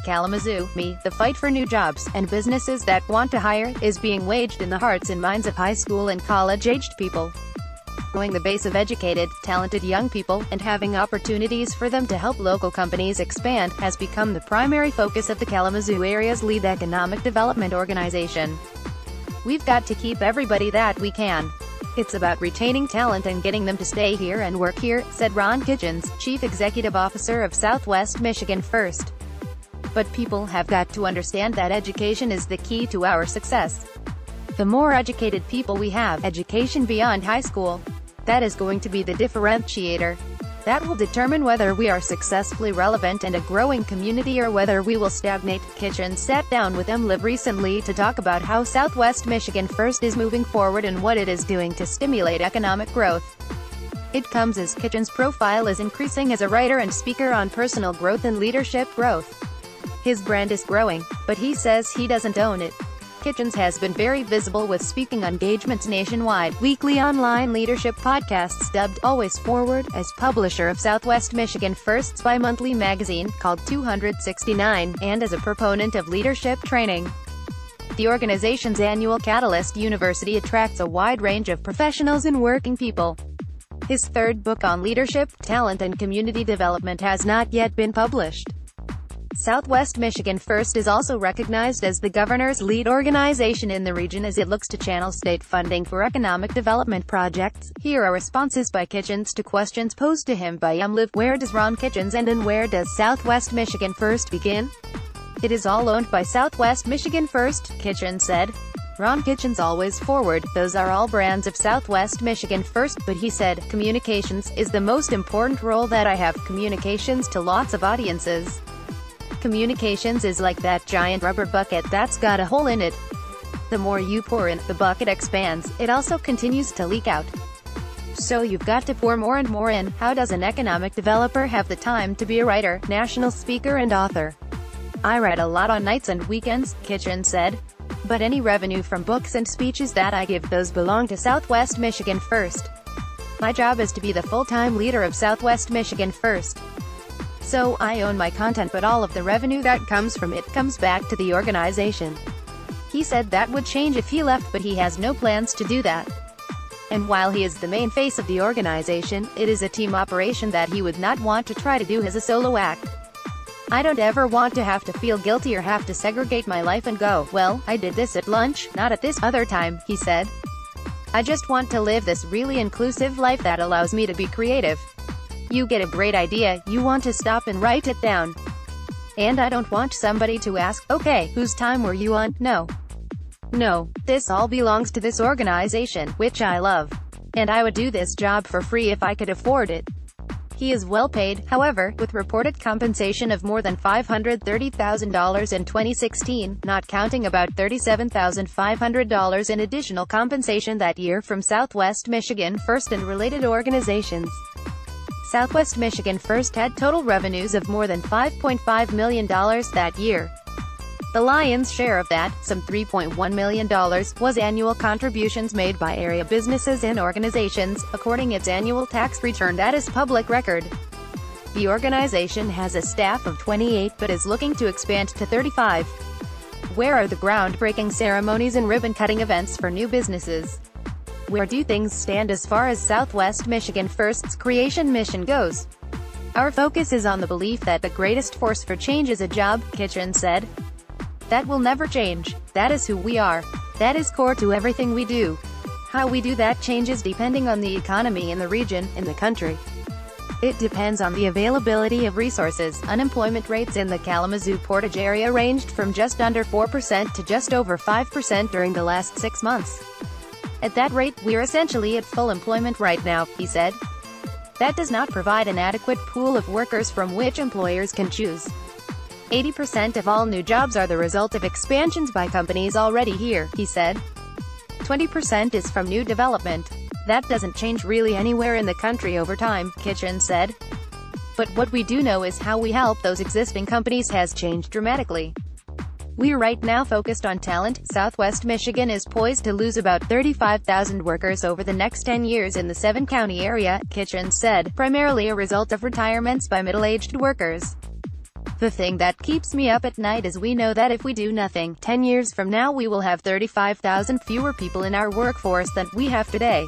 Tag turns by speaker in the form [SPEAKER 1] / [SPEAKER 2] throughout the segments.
[SPEAKER 1] Kalamazoo, the fight for new jobs, and businesses that want to hire, is being waged in the hearts and minds of high school and college-aged people. Growing the base of educated, talented young people, and having opportunities for them to help local companies expand, has become the primary focus of the Kalamazoo area's lead economic development organization. We've got to keep everybody that we can. It's about retaining talent and getting them to stay here and work here, said Ron Kitche, Chief Executive Officer of Southwest Michigan First. But people have got to understand that education is the key to our success. The more educated people we have, education beyond high school, that is going to be the differentiator. That will determine whether we are successfully relevant and a growing community or whether we will stagnate. Kitche sat down with MLive recently to talk about how Southwest Michigan First is moving forward and what it is doing to stimulate economic growth. It comes as Kitche's profile is increasing as a writer and speaker on personal growth and leadership growth. His brand is growing, but he says he doesn't own it. Kitche has been very visible with speaking engagements nationwide, weekly online leadership podcasts dubbed Always Forward, as publisher of Southwest Michigan First's bi-monthly magazine, called 269, and as a proponent of leadership training. The organization's annual Catalyst University attracts a wide range of professionals and working people. His third book on leadership, talent and community development has not yet been published. Southwest Michigan First is also recognized as the governor's lead organization in the region as it looks to channel state funding for economic development projects. Here are responses by Kitche to questions posed to him by MLive. Where does Ron Kitche end and where does Southwest Michigan First begin? It is all owned by Southwest Michigan First, Kitche said. Ron Kitche's Always Forward, those are all brands of Southwest Michigan First, but he said, communications is the most important role that I have. Communications to lots of audiences. Communications is like that giant rubber bucket that's got a hole in it. The more you pour in, the bucket expands. It also continues to leak out. So you've got to pour more and more in. How does an economic developer have the time to be a writer, national speaker and author? I write a lot on nights and weekends, Kitche said. But any revenue from books and speeches that I give, those belong to Southwest Michigan First. My job is to be the full-time leader of Southwest Michigan First. So, I own my content, but all of the revenue that comes from it comes back to the organization. He said that would change if he left, but he has no plans to do that. And while he is the main face of the organization, it is a team operation that he would not want to try to do as a solo act. I don't ever want to have to feel guilty or have to segregate my life and go, well, I did this at lunch, not at this other time, he said. I just want to live this really inclusive life that allows me to be creative. You get a great idea, you want to stop and write it down. And I don't want somebody to ask, okay, whose time were you on? No. No, this all belongs to this organization, which I love. And I would do this job for free if I could afford it. He is well paid, however, with reported compensation of more than $530,000 in 2016, not counting about $37,500 in additional compensation that year from Southwest Michigan First and related organizations. Southwest Michigan First had total revenues of more than $5.5 million that year. The lion's share of that, some $3.1 million, was annual contributions made by area businesses and organizations, according its annual tax return that is public record. The organization has a staff of 28 but is looking to expand to 35. Where are the groundbreaking ceremonies and ribbon-cutting events for new businesses? Where do things stand as far as Southwest Michigan First's creation mission goes? Our focus is on the belief that the greatest force for change is a job, Kitche said. That will never change. That is who we are. That is core to everything we do. How we do that changes depending on the economy in the region, in the country. It depends on the availability of resources. Unemployment rates in the Kalamazoo-Portage area ranged from just under 4% to just over 5% during the last 6 months. At that rate, we're essentially at full employment right now, he said. That does not provide an adequate pool of workers from which employers can choose. 80% of all new jobs are the result of expansions by companies already here, he said. 20% is from new development. That doesn't change really anywhere in the country over time, Kitche said. But what we do know is how we help those existing companies has changed dramatically. We're right now focused on talent. Southwest Michigan is poised to lose about 35,000 workers over the next 10 years in the 7-county area, Kitche said, primarily a result of retirements by middle-aged workers. The thing that keeps me up at night is we know that if we do nothing, 10 years from now we will have 35,000 fewer people in our workforce than we have today.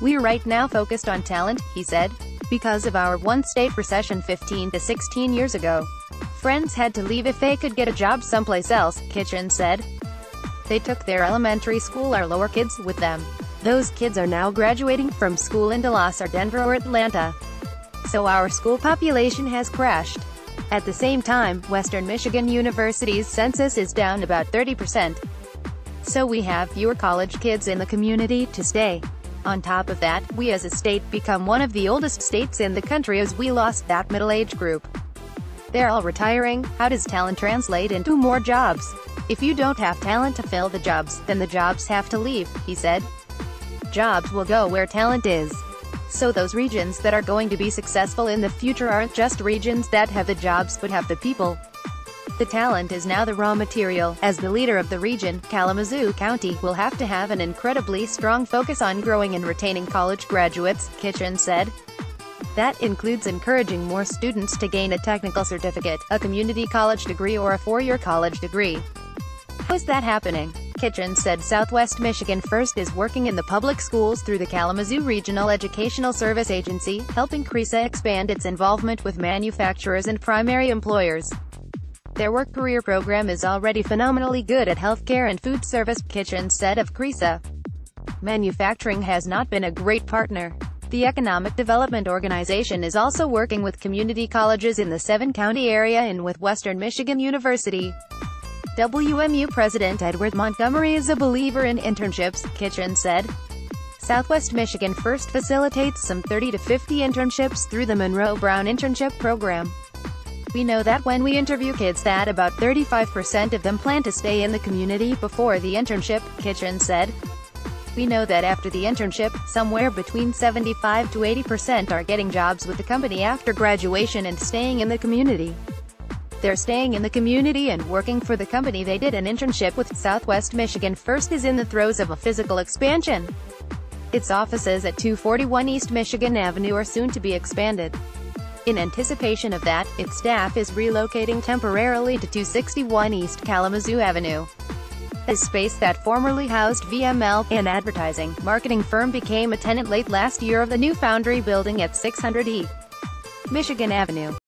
[SPEAKER 1] We're right now focused on talent, he said. Because of our one-state recession 15 to 16 years ago, friends had to leave if they could get a job someplace else, Kitche said. They took their elementary school or lower kids with them. Those kids are now graduating from school in Dallas or Denver or Atlanta. So our school population has crashed. At the same time, Western Michigan University's census is down about 30%. So we have fewer college kids in the community to stay. On top of that, we as a state become one of the oldest states in the country as we lost that middle-age group. They're all retiring. How does talent translate into more jobs? If you don't have talent to fill the jobs, then the jobs have to leave, he said. Jobs will go where talent is. So those regions that are going to be successful in the future aren't just regions that have the jobs but have the people. The talent is now the raw material. As the leader of the region, Kalamazoo County will have to have an incredibly strong focus on growing and retaining college graduates, Kitche said. That includes encouraging more students to gain a technical certificate, a community college degree or a four-year college degree. How is that happening? Kitche said Southwest Michigan First is working in the public schools through the Kalamazoo Regional Educational Service Agency, helping CRESA expand its involvement with manufacturers and primary employers. Their work career program is already phenomenally good at healthcare and food service, Kitche said of CRESA. Manufacturing has not been a great partner. The Economic Development Organization is also working with community colleges in the seven-county area and with Western Michigan University. WMU President Edward Montgomery is a believer in internships, Kitche said. Southwest Michigan First facilitates some 30 to 50 internships through the Monroe Brown Internship Program. We know that when we interview kids that about 35% of them plan to stay in the community before the internship, Kitche said. We know that after the internship, somewhere between 75 to 80% are getting jobs with the company after graduation and staying in the community. They're staying in the community and working for the company they did an internship with. Southwest Michigan First is in the throes of a physical expansion. Its offices at 241 East Michigan Avenue are soon to be expanded. In anticipation of that, its staff is relocating temporarily to 261 East Kalamazoo Avenue. A space that formerly housed VML, an advertising, marketing firm, became a tenant late last year of the new Foundry building at 600 E. Michigan Avenue.